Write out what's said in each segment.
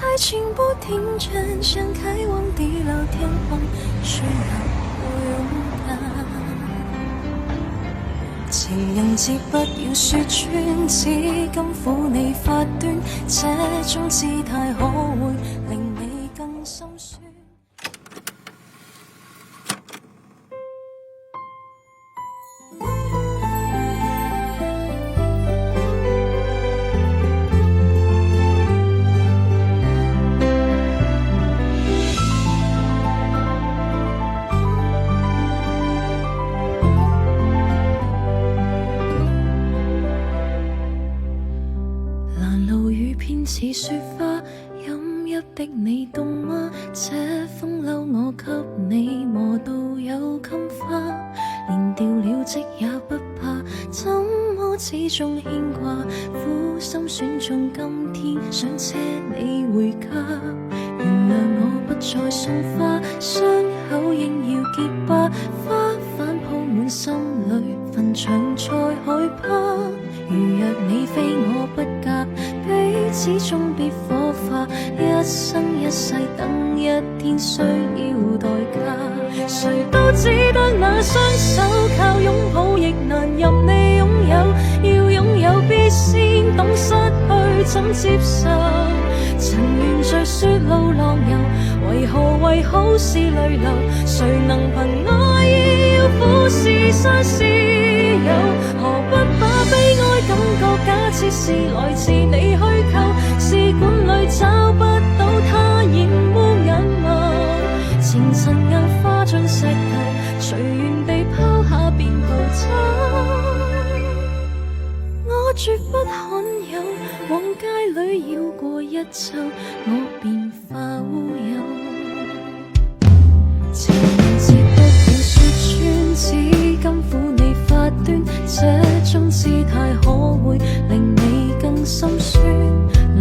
爱情不停站，想开往地老天荒，需要多勇敢。情人節不要說穿，只甘苦你發端，這種姿態可會令你更心酸。似雪花飲泣的你凍嗎？這風褸我給你磨到有襟花，連掉了職也不怕，怎麼始終牽掛？苦心選中今天想車你回家，原諒我不再送花，傷口應要結疤，花瓣鋪滿心裏，墳場再害怕。如若你非我不嫁，彼此終別火化，一生一世等一天需要代價。誰都只得那雙手，靠擁抱亦難任你擁有，要擁有必先懂失去怎接受。曾緣在雪路浪遊，為何好是淚流？誰能憑愛意要俯視山私有？何不把悲哀感覺假設是來自你虛構？試管裏找不到他，仍污眼眸。情塵硬化進石頭，隨緣地拋下便逃走。我絕不罕有，往街裏繞過一周，我便化烏有。情人節不要說穿，只甘苦你發端，這種姿態可會令你更心酸？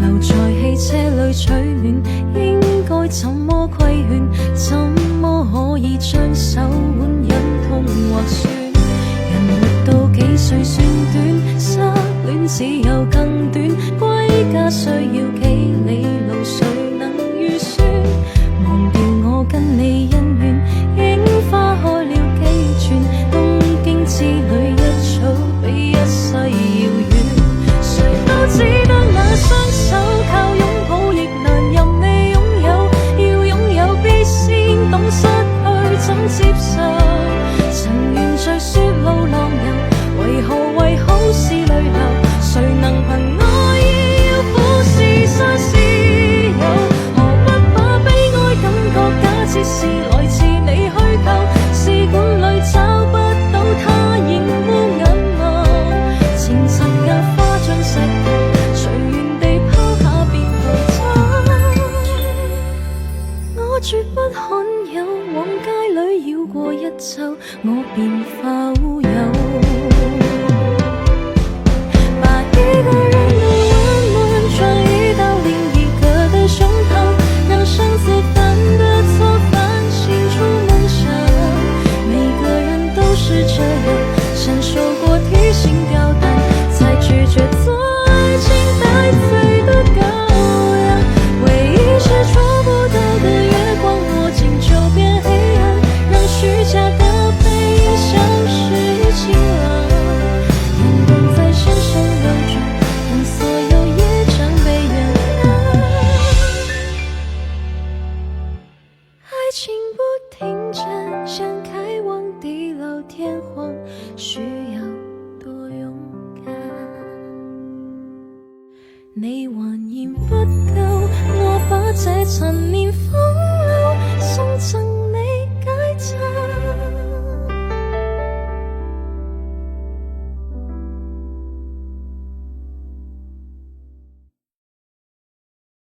留在汽車裏取暖，應該怎麼規勸？怎麼可以將手腕忍痛劃損？人活到幾歲算短？失戀只有更短，歸家需要幾里路，誰能預算？忘掉我跟你恩怨，櫻花開了幾轉，東京之旅一早比一世遙遠。誰都只得那雙手，靠擁抱亦難任你擁有，要擁有必先懂失去怎接受。曾緣在雪路浪遊，為何好是淚流？誰能憑愛意要俯視山私有？何不把悲哀感覺假設是來自你虛構？試管裏找不到他，仍污眼眸。情塵硬化進石頭，隨緣地拋下便逃走。我絕不罕有，往街裏繞過一周，我便化烏有。一個人的溫暖撞一道另一個的胸膛，讓生子犯的錯反省出夢想。每個人都是這樣，承受過提心吊膽，才拒絕做愛情帶罪的羔羊。回憶是捉不到的月光，握緊就變黑暗，讓虛假的背影消失於晴朗。陽光在線上流轉，等所有業障被原諒。愛情不停站，想開往地老天荒，需要多勇敢。你還嫌不夠，我把這陳年花